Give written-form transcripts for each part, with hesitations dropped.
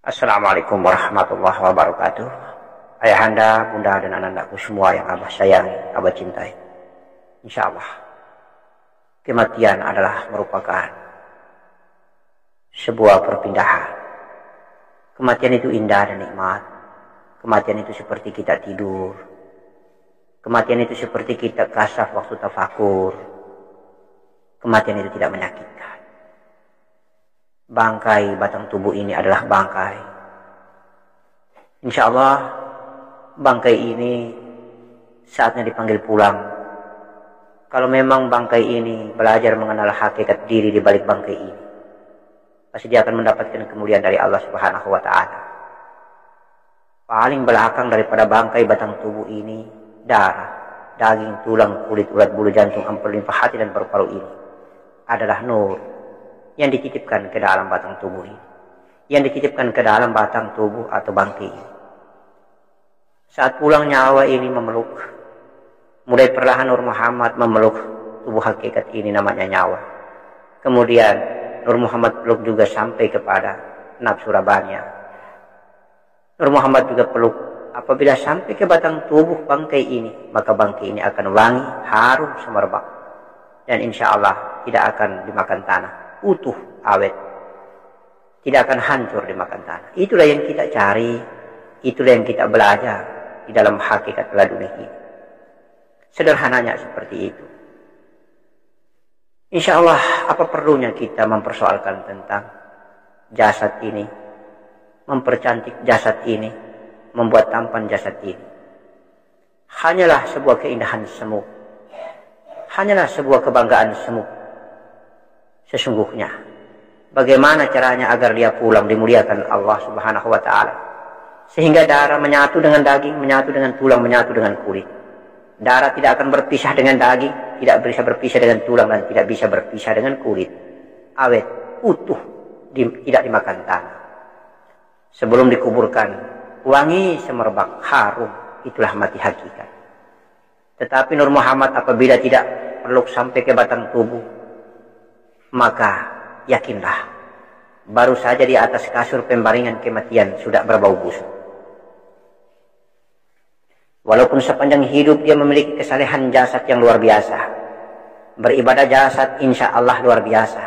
Assalamualaikum warahmatullahi wabarakatuh. Ayahanda, bunda, dan anak-anakku semua yang abah sayangi, abah cintai. Insya Allah, kematian adalah merupakan sebuah perpindahan. Kematian itu indah dan nikmat. Kematian itu seperti kita tidur. Kematian itu seperti kita kasaf waktu tafakur. Kematian itu tidak menyakitkan. Bangkai batang tubuh ini adalah bangkai. Insya Allah, bangkai ini saatnya dipanggil pulang. Kalau memang bangkai ini belajar mengenal hakikat diri di balik bangkai ini, pasti dia akan mendapatkan kemuliaan dari Allah Subhanahu wa Ta'ala. Paling belakang daripada bangkai batang tubuh ini, darah, daging, tulang, kulit, urat bulu, jantung, ampul, limfa, hati, dan paru-paru ini adalah nur yang dititipkan ke dalam batang tubuh ini, yang dititipkan ke dalam batang tubuh atau bangkai ini. Saat pulang nyawa ini memeluk, mulai perlahan Nur Muhammad memeluk tubuh hakikat ini namanya nyawa. Kemudian Nur Muhammad peluk juga sampai kepada nafsu rabanya. Nur Muhammad juga peluk apabila sampai ke batang tubuh bangkai ini, maka bangkai ini akan wangi, harum, semerbak, dan insya Allah tidak akan dimakan tanah, utuh, awet, tidak akan hancur dimakan tanah. Itulah yang kita cari, itulah yang kita belajar di dalam hakikat laduni ini. Sederhananya seperti itu. Insya Allah, apa perlunya kita mempersoalkan tentang jasad ini, mempercantik jasad ini, membuat tampan jasad ini. Hanyalah sebuah keindahan semu, hanyalah sebuah kebanggaan semu. Sesungguhnya, bagaimana caranya agar dia pulang dimuliakan Allah Subhanahu wa Ta'ala, sehingga darah menyatu dengan daging, menyatu dengan tulang, menyatu dengan kulit. Darah tidak akan berpisah dengan daging, tidak bisa berpisah dengan tulang, dan tidak bisa berpisah dengan kulit. Awet, utuh, tidak dimakan tanah. Sebelum dikuburkan, wangi, semerbak, harum, itulah mati hakikat. Tetapi Nur Muhammad apabila tidak peluk sampai ke batang tubuh, maka yakinlah, baru saja di atas kasur pembaringan kematian sudah berbau busuk. Walaupun sepanjang hidup dia memiliki kesalehan jasad yang luar biasa, beribadah jasad insya Allah luar biasa,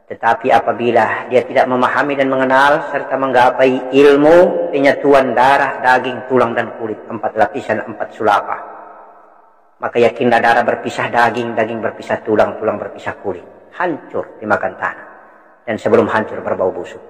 tetapi apabila dia tidak memahami dan mengenal serta menggapai ilmu penyatuan darah, daging, tulang, dan kulit, 4 lapisan, 4 sulapah, maka yakinlah darah berpisah daging, daging berpisah tulang, tulang berpisah kulit, hancur dimakan tanah, dan sebelum hancur berbau busuk.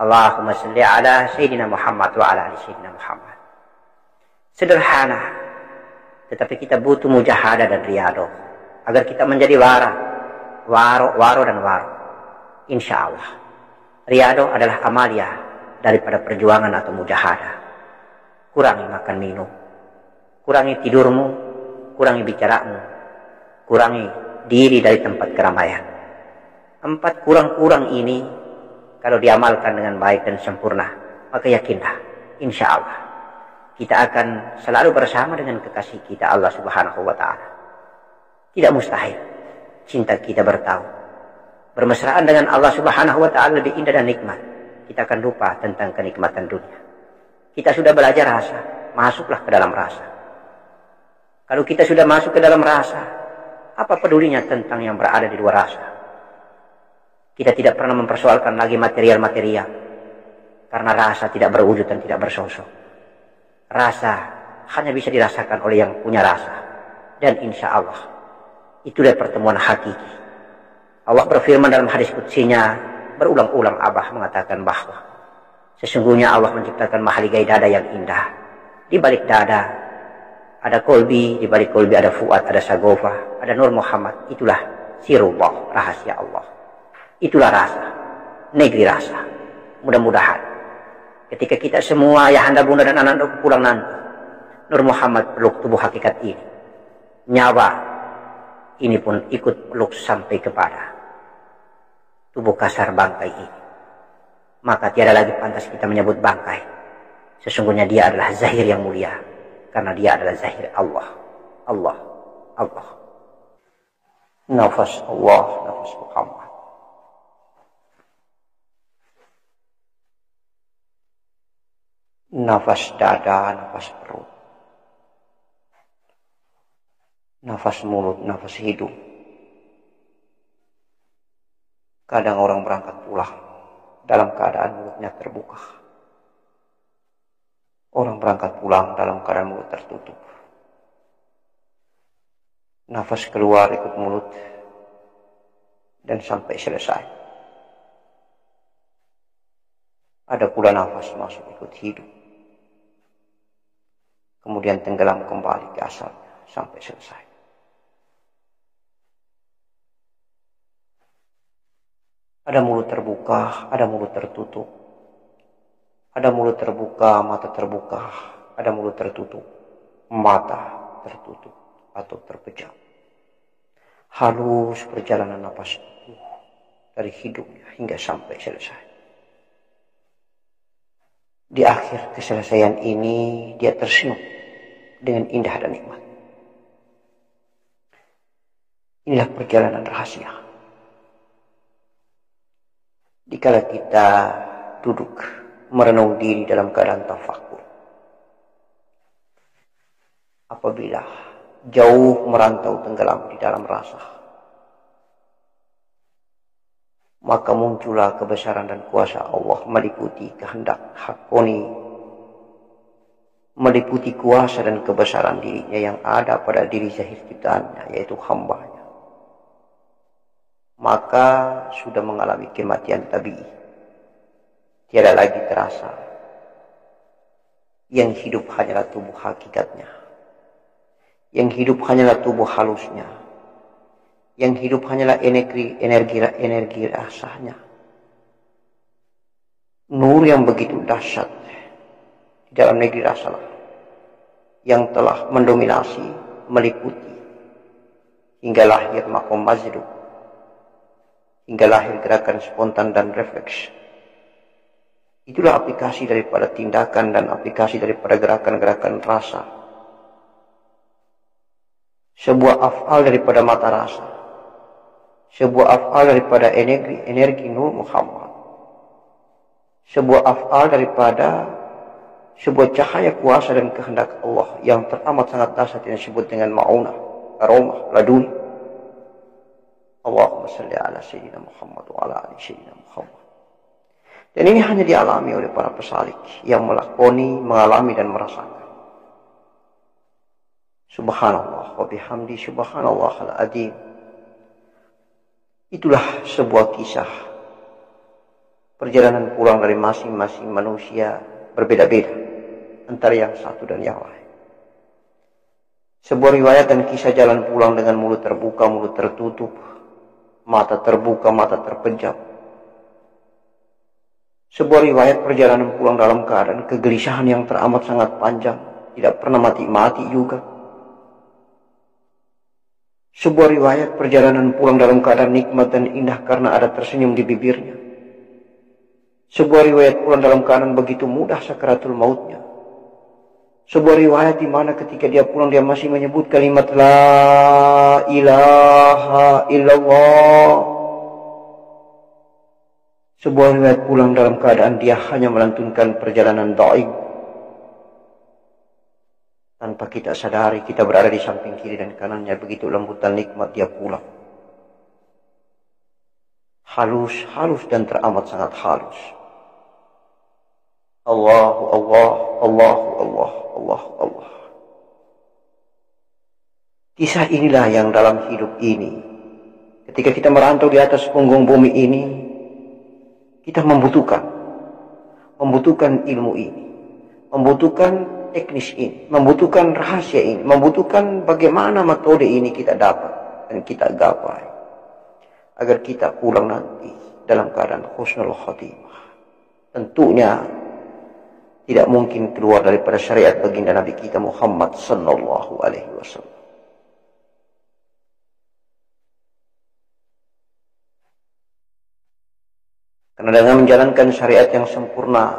Allahumma salli ala Sayyidina Muhammad wa ala ali Sayyidina Muhammad. Sederhana, tetapi kita butuh mujahadah dan riyadhah agar kita menjadi waro dan waro. Insya Allah, riyadhah adalah amalia daripada perjuangan atau mujahadah. Kurangi makan minum, kurangi tidurmu, kurangi bicaramu, kurangi diri dari tempat keramaian. 4 kurang-kurang ini kalau diamalkan dengan baik dan sempurna, maka yakinlah, insya Allah kita akan selalu bersama dengan kekasih kita Allah Subhanahu wa Ta'ala. Tidak mustahil cinta kita bertaut, bermesraan dengan Allah Subhanahu wa Ta'ala lebih indah dan nikmat. Kita akan lupa tentang kenikmatan dunia. Kita sudah belajar rasa, masuklah ke dalam rasa. Kalau kita sudah masuk ke dalam rasa, apa pedulinya tentang yang berada di luar rasa? Kita tidak pernah mempersoalkan lagi material-material, karena rasa tidak berwujud dan tidak bersosok. Rasa hanya bisa dirasakan oleh yang punya rasa. Dan insya Allah, itulah pertemuan hakiki. Allah berfirman dalam hadis qudsinya, berulang-ulang Abah mengatakan bahwa sesungguhnya Allah menciptakan mahligai dada yang indah. Di balik dada ada kolbi, di balik kolbi ada fuad, ada sagofa, ada Nur Muhammad. Itulah sirullah, rahasia Allah. Itulah rasa, negeri rasa. Mudah-mudahan ketika kita semua, ayahanda, bunda, dan anak-anak pulang nanti, Nur Muhammad peluk tubuh hakikat ini, nyawa ini pun ikut peluk sampai kepada tubuh kasar bangkai ini. Maka tiada lagi pantas kita menyebut bangkai. Sesungguhnya dia adalah zahir yang mulia, karena dia adalah zahir Allah. Allah, Allah. Nafas Allah, nafas Muhammad. nafas dada, nafas perut, nafas mulut, nafas hidung. Kadang orang berangkat pulang dalam keadaan mulutnya terbuka. Orang berangkat pulang dalam keadaan mulut tertutup. Nafas keluar ikut mulut dan sampai selesai. Ada pula nafas masuk ikut hidung, kemudian tenggelam kembali ke asalnya sampai selesai. Ada mulut terbuka, ada mulut tertutup. Ada mulut terbuka, mata terbuka. Ada mulut tertutup, mata tertutup atau terpejam. Halus perjalanan napas itu dari hidungnya hingga sampai selesai. Di akhir keselesaian ini dia tersenyum dengan indah dan nikmat. Inilah perjalanan rahasia. Dikala kita duduk merenung diri dalam keadaan tafakur, apabila jauh merantau tenggelam di dalam rasa, maka muncullah kebesaran dan kuasa Allah meliputi kehendak hakoni, meliputi kuasa dan kebesaran dirinya yang ada pada diri zahir ciptaannya, yaitu hambanya. Maka sudah mengalami kematian tabi'i. Tiada lagi terasa. Yang hidup hanyalah tubuh hakikatnya. Yang hidup hanyalah tubuh halusnya. Yang hidup hanyalah energi rasanya. Nur yang begitu dahsyat di dalam negeri rasalah, yang telah mendominasi, meliputi hingga lahir makom mazlum, hingga lahir gerakan spontan dan refleks. Itulah aplikasi daripada tindakan dan aplikasi daripada gerakan-gerakan rasa. Sebuah af'al daripada mata rasa. Sebuah af'al daripada energi Nur Muhammad. Sebuah af'al daripada sebuah cahaya kuasa dan kehendak Allah yang teramat sangat dahsyat yang disebut dengan ma'unah, aromah, laduni. Allahumma salli ala Sayyidina Muhammad wa ala ali Sayyidina Muhammad. Dan ini hanya dialami oleh para pesalik yang melakoni, mengalami dan merasakan. Subhanallah wa bihamdi subhanallah al-azim. Itulah sebuah kisah perjalanan pulang dari masing-masing manusia berbeda-beda antara yang satu dan yang lain. Sebuah riwayat dan kisah jalan pulang dengan mulut terbuka, mulut tertutup, mata terbuka, mata terpejam. Sebuah riwayat perjalanan pulang dalam keadaan kegelisahan yang teramat sangat panjang, tidak pernah mati-mati juga. Sebuah riwayat perjalanan pulang dalam keadaan nikmat dan indah karena ada tersenyum di bibirnya. Sebuah riwayat pulang dalam keadaan begitu mudah sakaratul mautnya. Sebuah riwayat di mana ketika dia pulang dia masih menyebut kalimat La ilaha illallah. Sebuah riwayat pulang dalam keadaan dia hanya melantunkan perjalanan dhaif. Tanpa kita sadari kita berada di samping kiri dan kanannya, begitu lembut dan nikmat dia pulang. Halus dan teramat sangat halus. Allahu Allah, Allahu Allah, Allahu Allah. Kisah inilah yang dalam hidup ini, ketika kita merantau di atas punggung bumi ini, kita membutuhkan ilmu ini, membutuhkan teknis ini, membutuhkan rahasia ini, membutuhkan bagaimana metode ini kita dapat dan kita gapai agar kita pulang nanti dalam keadaan husnul khotimah. Tentunya tidak mungkin keluar daripada syariat baginda Nabi kita Muhammad sallallahu alaihi wasallam. Karena dengan menjalankan syariat yang sempurna,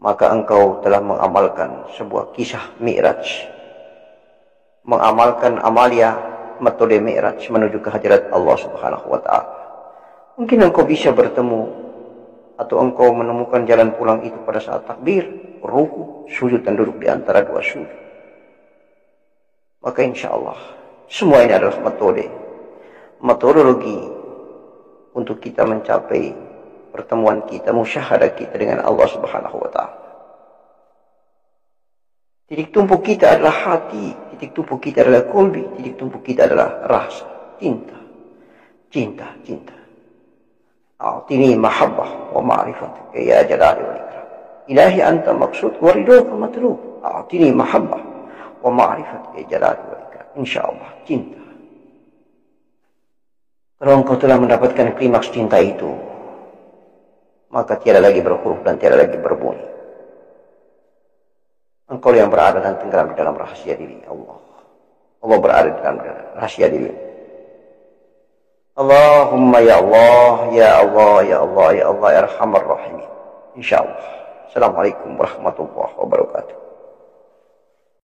maka engkau telah mengamalkan sebuah kisah Mi'raj, mengamalkan amalia metode Mi'raj menuju ke hadirat Allah Subhanahu wa ta'ala. Mungkin engkau bisa bertemu atau engkau menemukan jalan pulang itu pada saat takbir, ruku, sujud dan duduk di antara dua sujud, maka insya Allah semua ini adalah metodologi untuk kita mencapai pertemuan kita, musyahadah kita dengan Allah Subhanahu wa Ta'ala. Titik tumpu kita adalah hati, titik tumpu kita adalah kolbi, titik tumpu kita adalah rasa, cinta. A'tini mahabbah wa ma'rifat ya jalali wal ikram. Ilahi anta maksud wa ridhoka matlub. A'tini mahabbah wa ma'rifat ya jalali wal ikram. Insyaallah cinta. Kalau engkau telah mendapatkan klimaks cinta itu, maka tiada lagi berhuruf dan tiada lagi berbunyi. Engkau yang berada dan tenggelam di dalam rahasia diri Allah. Allah berada di dalam rahasia diri. Allahumma ya Allah, ya Allah, ya Allah, ya Allah, ya Arhamar Rahimin. Insyaallah. Assalamualaikum warahmatullahi wabarakatuh.